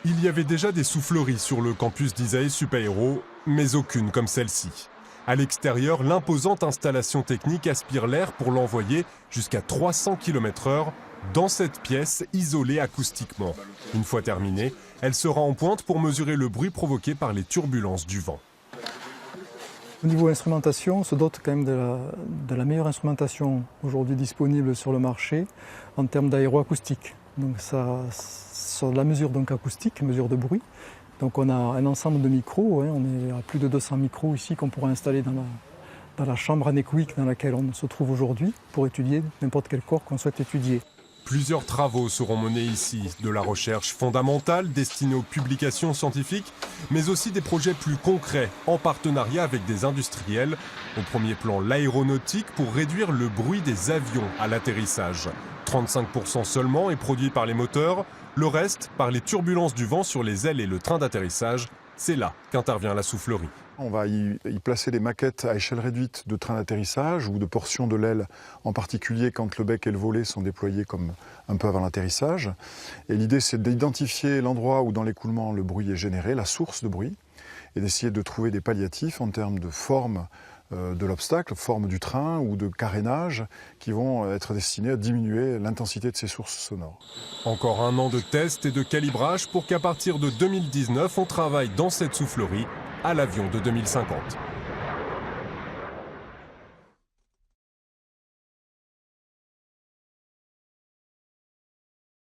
Il y avait déjà des souffleries sur le campus d'Isae Supaéro, mais aucune comme celle-ci. À l'extérieur, l'imposante installation technique aspire l'air pour l'envoyer jusqu'à 300 km/h dans cette pièce isolée acoustiquement. Une fois terminée, elle sera en pointe pour mesurer le bruit provoqué par les turbulences du vent. Au niveau instrumentation, on se dote quand même de la meilleure instrumentation aujourd'hui disponible sur le marché en termes d'aéroacoustique. Donc ça, sur la mesure donc acoustique, mesure de bruit. Donc on a un ensemble de micros, on est à plus de 200 micros ici qu'on pourra installer dans la chambre anéchoïque dans laquelle on se trouve aujourd'hui pour étudier n'importe quel corps qu'on souhaite étudier. Plusieurs travaux seront menés ici, de la recherche fondamentale destinée aux publications scientifiques, mais aussi des projets plus concrets, en partenariat avec des industriels. Au premier plan, l'aéronautique pour réduire le bruit des avions à l'atterrissage. 35% seulement est produit par les moteurs, le reste par les turbulences du vent sur les ailes et le train d'atterrissage. C'est là qu'intervient la soufflerie. On va y placer des maquettes à échelle réduite de trains d'atterrissage ou de portions de l'aile, en particulier quand le bec et le volet sont déployés comme un peu avant l'atterrissage. Et l'idée, c'est d'identifier l'endroit où dans l'écoulement le bruit est généré, la source de bruit, et d'essayer de trouver des palliatifs en termes de forme de l'obstacle, forme du train ou de carénage qui vont être destinés à diminuer l'intensité de ces sources sonores. Encore un an de tests et de calibrage pour qu'à partir de 2019, on travaille dans cette soufflerie à l'avion de 2050.